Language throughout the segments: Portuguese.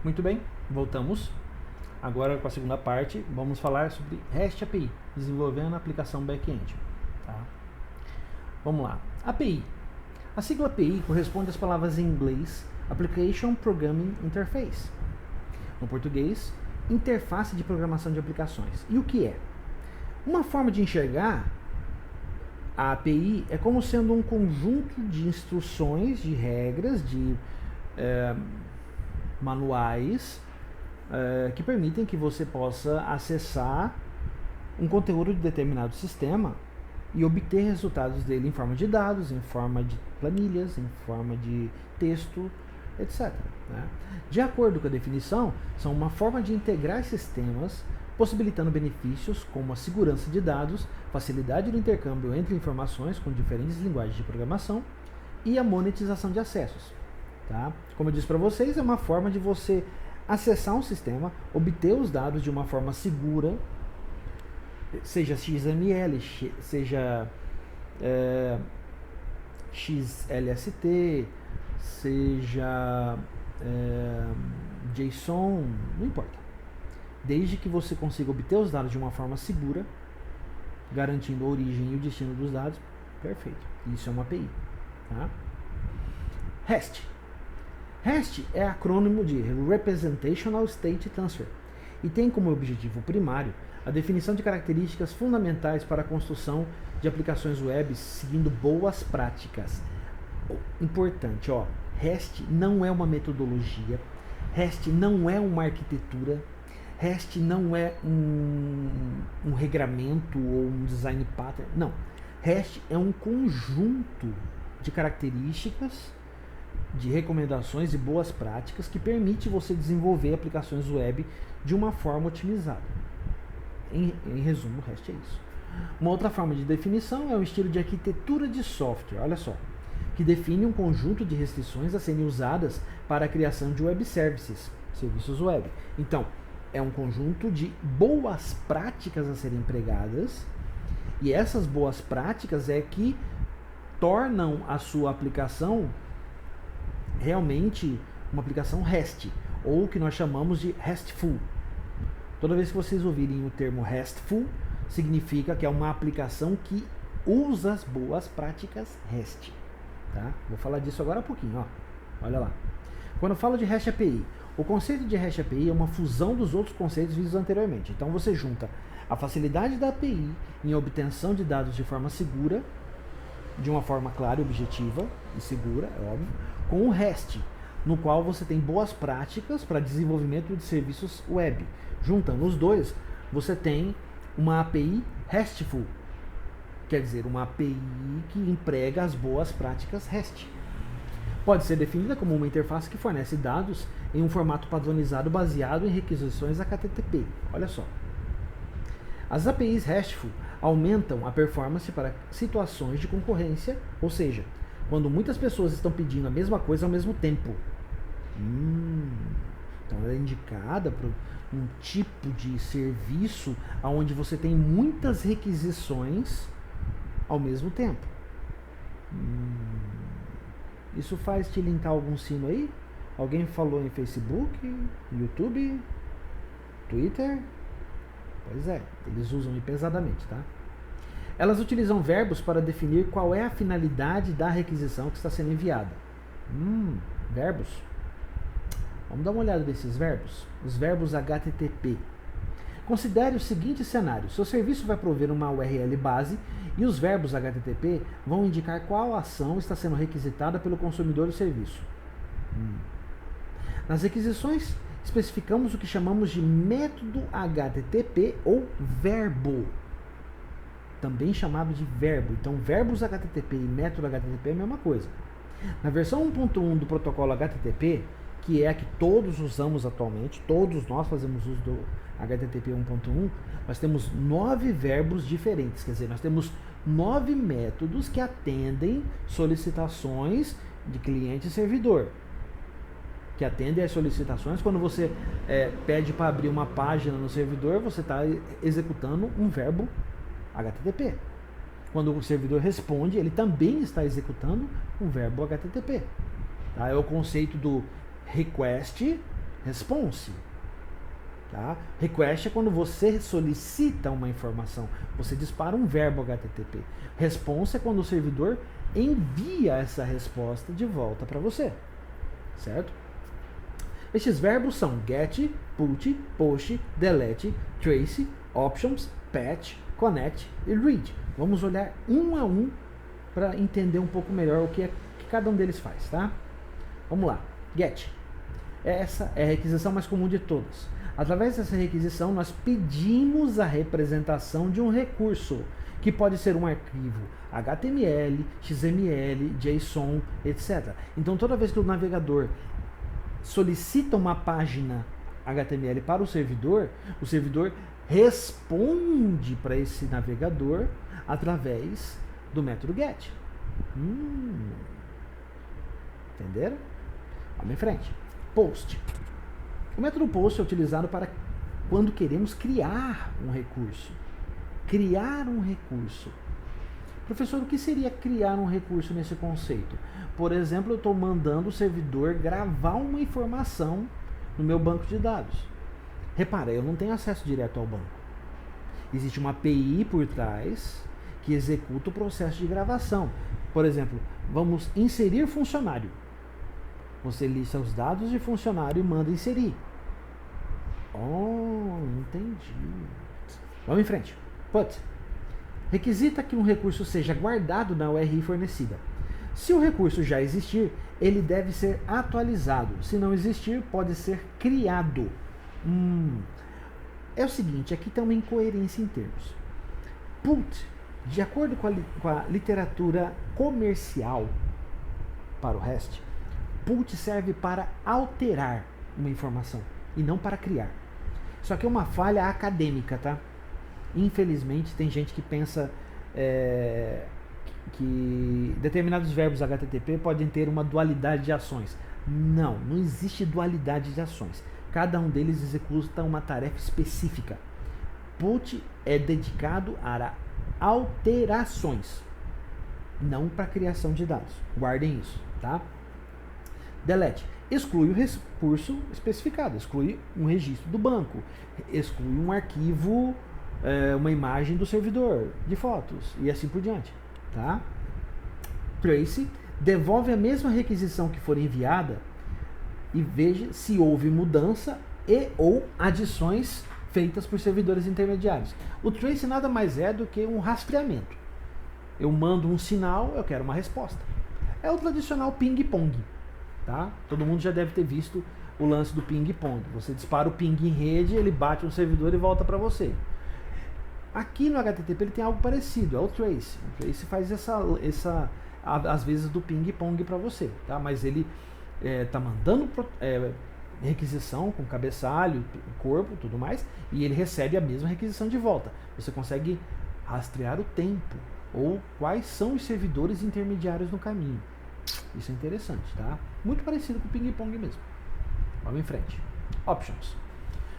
Muito bem, voltamos. Agora com a segunda parte, vamos falar sobre REST API, desenvolvendo a aplicação back-end. Tá? Vamos lá. API. A sigla API corresponde às palavras em inglês Application Programming Interface. No português, interface de programação de aplicações. E o que é? Uma forma de enxergar a API é como sendo um conjunto de instruções, de regras, de manuais que permitem que você possa acessar um conteúdo de determinado sistema e obter resultados dele em forma de dados, em forma de planilhas, em forma de texto, etc. Né? De acordo com a definição, são uma forma de integrar sistemas, possibilitando benefícios como a segurança de dados, facilidade do intercâmbio entre informações com diferentes linguagens de programação e a monetização de acessos. Tá? Como eu disse para vocês, é uma forma de você acessar um sistema, obter os dados de uma forma segura, seja XML, seja XLST, seja JSON, não importa. Desde que você consiga obter os dados de uma forma segura, garantindo a origem e o destino dos dados, perfeito. Isso é uma API. Tá? REST. REST é acrônimo de Representational State Transfer e tem como objetivo primário a definição de características fundamentais para a construção de aplicações web seguindo boas práticas. Importante, ó, REST não é uma metodologia, REST não é uma arquitetura, REST não é um regramento ou um design pattern, não. REST é um conjunto de características, de recomendações e boas práticas que permite você desenvolver aplicações web de uma forma otimizada. Em resumo, o REST é isso. Uma outra forma de definição é o estilo de arquitetura de software, olha só, que define um conjunto de restrições a serem usadas para a criação de web services, serviços web. Então, é um conjunto de boas práticas a serem empregadas, e essas boas práticas é que tornam a sua aplicação realmente uma aplicação REST, ou o que nós chamamos de RESTful. Toda vez que vocês ouvirem o termo RESTful, significa que é uma aplicação que usa as boas práticas REST. Tá? Vou falar disso agora um pouquinho. Ó. Olha lá. Quando eu falo de REST API, o conceito de REST API é uma fusão dos outros conceitos vistos anteriormente. Então você junta a facilidade da API em obtenção de dados de forma segura, de uma forma clara e objetiva e segura, é óbvio, com o REST, no qual você tem boas práticas para desenvolvimento de serviços web. Juntando os dois, você tem uma API RESTful, quer dizer, uma API que emprega as boas práticas REST. Pode ser definida como uma interface que fornece dados em um formato padronizado baseado em requisições HTTP. Olha só. As APIs RESTful aumentam a performance para situações de concorrência, ou seja, quando muitas pessoas estão pedindo a mesma coisa ao mesmo tempo. Então ela é indicada para um tipo de serviço onde você tem muitas requisições ao mesmo tempo. Isso faz te linkar algum sino aí? Alguém falou em Facebook, YouTube, Twitter? Pois é, eles usam pesadamente, tá? Elas utilizam verbos para definir qual é a finalidade da requisição que está sendo enviada. Verbos. Vamos dar uma olhada nesses verbos. Os verbos HTTP. Considere o seguinte cenário. Seu serviço vai prover uma URL base e os verbos HTTP vão indicar qual ação está sendo requisitada pelo consumidor do serviço. Nas requisições, especificamos o que chamamos de método HTTP ou verbo. Também chamado de verbo. Então, verbos HTTP e método HTTP é a mesma coisa. Na versão 1.1 do protocolo HTTP, que é a que todos usamos atualmente, todos nós fazemos uso do HTTP 1.1, nós temos 9 verbos diferentes, quer dizer, nós temos 9 métodos que atendem solicitações de cliente e servidor, que atendem às solicitações. Quando você pede para abrir uma página no servidor, você está executando um verbo HTTP. Quando o servidor responde, ele também está executando um verbo HTTP. Tá? É o conceito do request, Response. Tá? Request é quando você solicita uma informação. Você dispara um verbo HTTP. Response é quando o servidor envia essa resposta de volta para você. Certo? Estes verbos são get, put, post, delete, trace, options, patch, connect e read. Vamos olhar um a um para entender um pouco melhor o que cada um deles faz, tá? Vamos lá. Get. Essa é a requisição mais comum de todas. Através dessa requisição, nós pedimos a representação de um recurso, que pode ser um arquivo HTML, XML, JSON, etc. Então, toda vez que o navegador solicita uma página HTML para o servidor responde para esse navegador através do método GET. Entenderam? Vamos em frente. Post. O método POST é utilizado para quando queremos criar um recurso. Criar um recurso. Professor, o que seria criar um recurso nesse conceito? Por exemplo, eu estou mandando o servidor gravar uma informação no meu banco de dados. Repara, eu não tenho acesso direto ao banco. Existe uma API por trás que executa o processo de gravação. Por exemplo, vamos inserir funcionário. Você lista os dados de funcionário e manda inserir. Oh, entendi. Vamos em frente. Put. Requisita que um recurso seja guardado na URI fornecida. Se o recurso já existir, ele deve ser atualizado. Se não existir, pode ser criado. É o seguinte, aqui tem uma incoerência em termos. Put, de acordo com a literatura comercial para o REST, put serve para alterar uma informação e não para criar. Isso aqui é uma falha acadêmica, tá? Infelizmente, tem gente que pensa que determinados verbos HTTP podem ter uma dualidade de ações. Não existe dualidade de ações. Cada um deles executa uma tarefa específica. Put é dedicado a alterações, não para criação de dados. Guardem isso, tá? Delete. Exclui o recurso especificado, exclui um registro do banco, exclui um arquivo, uma imagem do servidor de fotos e assim por diante, tá? Trace. Devolve a mesma requisição que for enviada e veja se houve mudança e ou adições feitas por servidores intermediários. O trace nada mais é do que um rastreamento. Eu mando um sinal, eu quero uma resposta. É o tradicional ping-pong. Tá? Todo mundo já deve ter visto o lance do ping-pong. Você dispara o ping em rede, ele bate no servidor e volta para você. Aqui no HTTP ele tem algo parecido, é o trace. O trace faz essa às vezes do ping-pong para você, tá? Mas ele está mandando requisição com cabeçalho, corpo, tudo mais, e ele recebe a mesma requisição de volta. Você consegue rastrear o tempo ou quais são os servidores intermediários no caminho. Isso é interessante, tá? Muito parecido com o ping-pong mesmo. Vamos em frente. Options.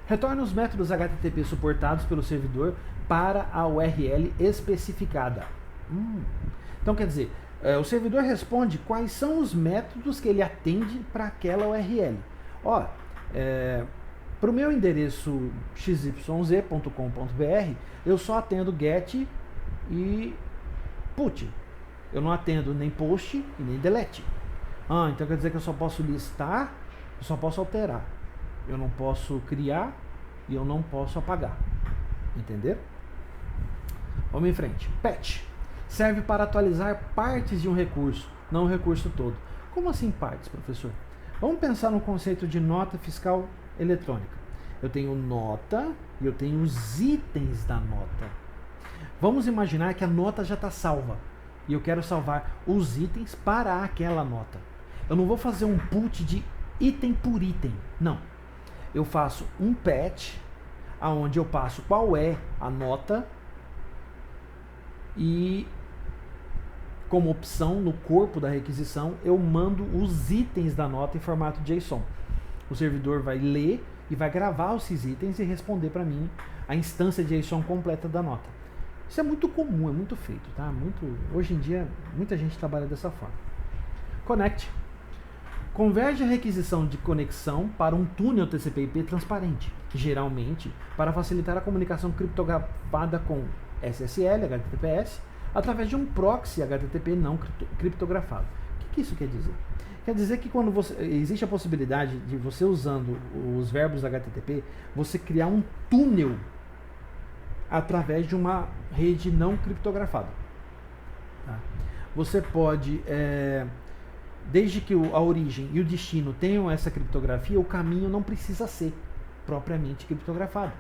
Retorna os métodos HTTP suportados pelo servidor para a URL especificada. Então, quer dizer, o servidor responde quais são os métodos que ele atende para aquela URL. Para o meu endereço xyz.com.br, eu só atendo get e put. Eu não atendo nem post e nem delete. Então quer dizer que eu só posso listar, eu só posso alterar. Eu não posso criar e eu não posso apagar. Entenderam? Vamos em frente. Patch. Serve para atualizar partes de um recurso, não o recurso todo. Como assim partes, professor? Vamos pensar no conceito de nota fiscal eletrônica. Eu tenho nota e eu tenho os itens da nota. Vamos imaginar que a nota já está salva. E eu quero salvar os itens para aquela nota. Eu não vou fazer um put de item por item. Não. Eu faço um patch, onde eu passo qual é a nota e, como opção, no corpo da requisição, eu mando os itens da nota em formato JSON. O servidor vai ler e vai gravar esses itens e responder para mim a instância JSON completa da nota. Isso é muito comum, é muito feito, tá? Hoje em dia, muita gente trabalha dessa forma. Connect. Converge a requisição de conexão para um túnel TCP/IP transparente, geralmente para facilitar a comunicação criptografada com SSL, HTTPS, através de um proxy HTTP não criptografado. O que isso quer dizer? Quer dizer que quando existe a possibilidade de você, usando os verbos HTTP, você criar um túnel através de uma rede não criptografada. Tá? Você pode, desde que a origem e o destino tenham essa criptografia, o caminho não precisa ser propriamente criptografado.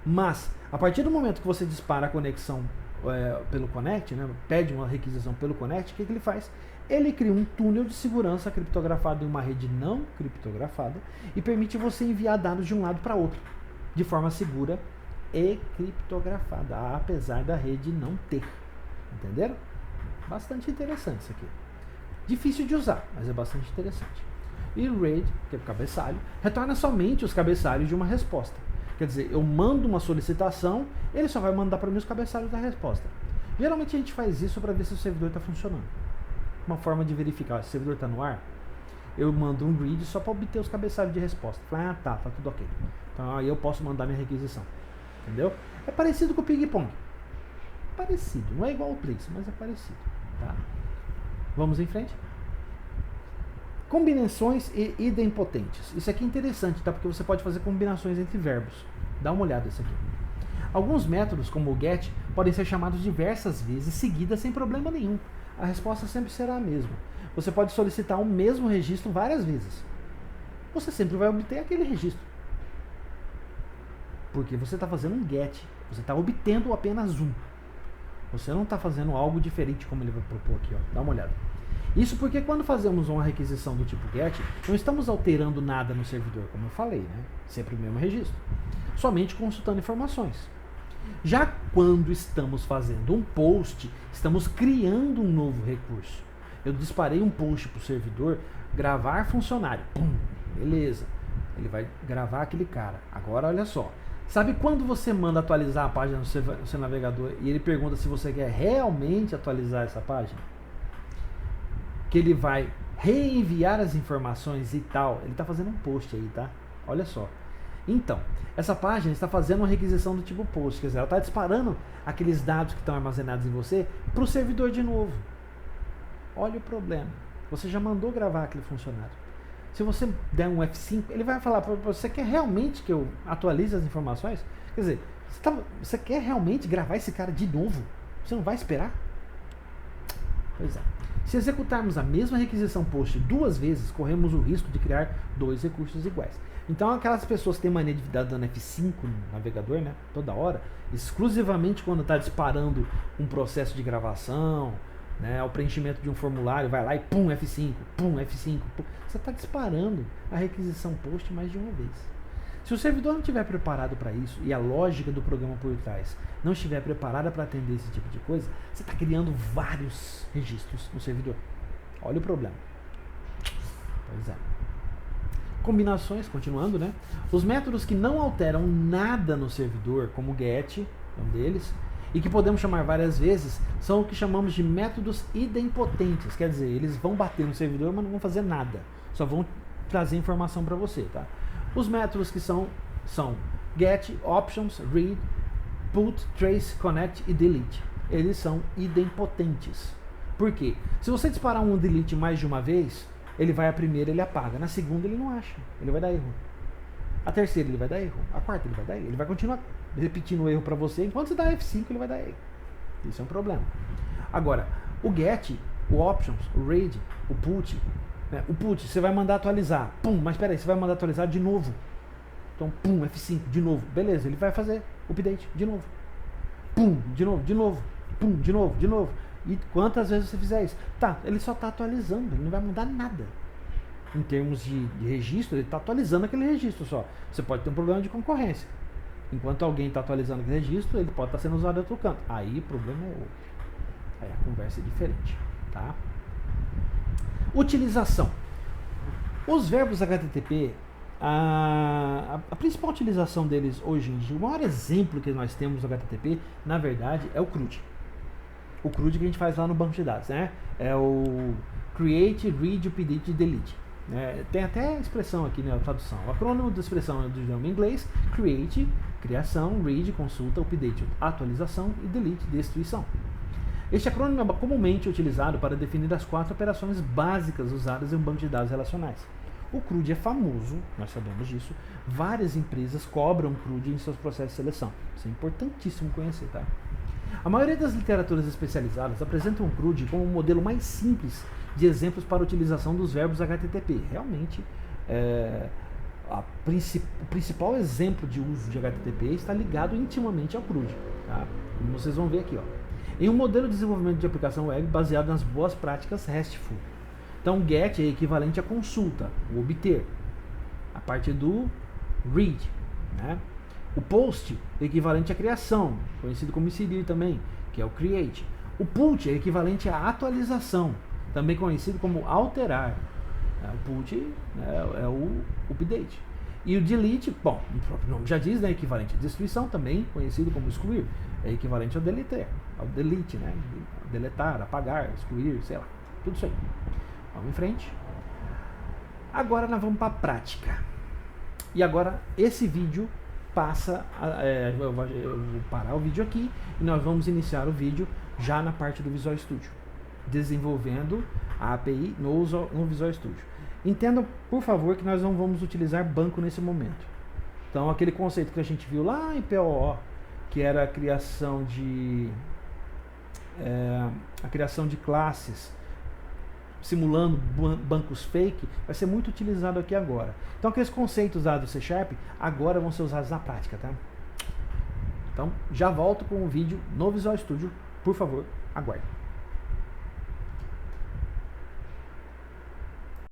Mas, a partir do momento que você dispara a conexão pelo Connect, né, pede uma requisição pelo Connect, o que ele faz? Ele cria um túnel de segurança criptografado em uma rede não criptografada e permite você enviar dados de um lado para outro, de forma segura e criptografada, apesar da rede não ter. Entenderam? Bastante interessante isso aqui. Difícil de usar, mas é bastante interessante. E o RAID, que é o cabeçalho, retorna somente os cabeçalhos de uma resposta. Quer dizer, eu mando uma solicitação, ele só vai mandar para mim os cabeçalhos da resposta. Geralmente a gente faz isso para ver se o servidor está funcionando. Uma forma de verificar se o servidor está no ar, eu mando um read só para obter os cabeçalhos de resposta. Fala, tá tudo ok. Então aí eu posso mandar minha requisição. Entendeu? É parecido com o ping-pong. Parecido, não é igual ao Place, mas é parecido. Tá? Vamos em frente. Combinações e idempotentes. Isso aqui é interessante, tá? Porque você pode fazer combinações entre verbos. Dá uma olhada nisso aqui. Alguns métodos, como o GET, podem ser chamados diversas vezes seguidas sem problema nenhum. A resposta sempre será a mesma. Você pode solicitar o mesmo registro várias vezes. Você sempre vai obter aquele registro. Porque você está fazendo um GET. Você está obtendo apenas um. Você não está fazendo algo diferente como ele vai propor aqui. Ó. Dá uma olhada. Isso porque quando fazemos uma requisição do tipo GET, não estamos alterando nada no servidor, como eu falei, né? Sempre o mesmo registro. Somente consultando informações. Já quando estamos fazendo um post, estamos criando um novo recurso. Eu disparei um post para o servidor, gravar funcionário. Pum, beleza. Ele vai gravar aquele cara. Agora olha só. Sabe quando você manda atualizar a página no seu navegador e ele pergunta se você quer realmente atualizar essa página? Que ele vai reenviar as informações e tal. Ele está fazendo um post aí, tá? Olha só. Então, essa página está fazendo uma requisição do tipo post. Quer dizer, ela está disparando aqueles dados que estão armazenados em você para o servidor de novo. Olha o problema. Você já mandou gravar aquele funcionário. Se você der um F5, ele vai falar para você: quer realmente que eu atualize as informações? Quer dizer, você quer realmente gravar esse cara de novo? Você não vai esperar? Pois é. Se executarmos a mesma requisição post duas vezes, corremos o risco de criar dois recursos iguais. Então, aquelas pessoas que têm mania de dar dando F5 no navegador, né, toda hora, exclusivamente quando está disparando um processo de gravação, né, o preenchimento de um formulário, vai lá e pum, F5, pum, F5. Pum. Você está disparando a requisição post mais de uma vez. Se o servidor não estiver preparado para isso e a lógica do programa por trás não estiver preparada para atender esse tipo de coisa, você está criando vários registros no servidor. Olha o problema. Pois é. Combinações, continuando, né? Os métodos que não alteram nada no servidor, como o GET, é um deles, e que podemos chamar várias vezes, são o que chamamos de métodos idempotentes. Quer dizer, eles vão bater no servidor, mas não vão fazer nada. Só vão trazer informação para você, tá? Os métodos que são GET, Options, Read, Put, Trace, Connect e Delete. Eles são idempotentes. Por quê? Se você disparar um delete mais de uma vez, ele vai a primeira, ele apaga. Na segunda, ele não acha. Ele vai dar erro. A terceira, ele vai dar erro. A quarta, ele vai dar erro. Ele vai continuar repetindo o erro para você. Enquanto você dá F5, ele vai dar erro. Isso é um problema. Agora, o GET, o Options, o Read, o Put... O put, você vai mandar atualizar. Pum, mas peraí, você vai mandar atualizar de novo. Então, pum, F5, de novo. Beleza, ele vai fazer o update de novo. Pum, de novo, de novo. Pum, de novo, de novo. E quantas vezes você fizer isso? Tá, ele só está atualizando, ele não vai mudar nada. Em termos de registro, ele está atualizando aquele registro só. Você pode ter um problema de concorrência. Enquanto alguém está atualizando aquele registro, ele pode estar sendo usado em outro canto. Aí o problema é outro. Aí a conversa é diferente, tá? Utilização. Os verbos HTTP, a principal utilização deles hoje em dia, o maior exemplo que nós temos do HTTP, na verdade, é o CRUD. O CRUD que a gente faz lá no banco de dados, né? É o Create, Read, Update e Delete. Tem até expressão aqui, né, a tradução. O acrônimo da expressão é do idioma inglês: create, criação; read, consulta; update, atualização; e delete, destruição. Este acrônimo é comumente utilizado para definir as 4 operações básicas usadas em um banco de dados relacionais. O CRUD é famoso, nós sabemos disso. Várias empresas cobram CRUD em seus processos de seleção. Isso é importantíssimo conhecer, tá? A maioria das literaturas especializadas apresentam o CRUD como um modelo mais simples de exemplos para a utilização dos verbos HTTP. Realmente, o principal exemplo de uso de HTTP está ligado intimamente ao CRUD, tá? Como vocês vão ver aqui, ó. Em um modelo de desenvolvimento de aplicação web baseado nas boas práticas RESTful. Então, get é equivalente a consulta, o obter, a parte do read, né? O post é equivalente à criação, conhecido como inserir também, que é o create. O put é equivalente à atualização, também conhecido como alterar. O put é o update. E o delete, bom, o próprio nome já diz, né, equivalente à destruição, também conhecido como excluir, é equivalente ao deleter, ao delete, né, deletar, apagar, excluir, sei lá, tudo isso aí. Vamos em frente. Agora nós vamos para a prática. E agora esse vídeo passa, eu vou parar o vídeo aqui e nós vamos iniciar o vídeo já na parte do Visual Studio, desenvolvendo a API no Visual Studio. Entendam, por favor, que nós não vamos utilizar banco nesse momento. Então, aquele conceito que a gente viu lá em POO, que era a criação de classes simulando bancos fake, vai ser muito utilizado aqui agora. Então, aqueles conceitos usados do C# agora vão ser usados na prática, tá? Então, já volto com o vídeo no Visual Studio, por favor, aguarde.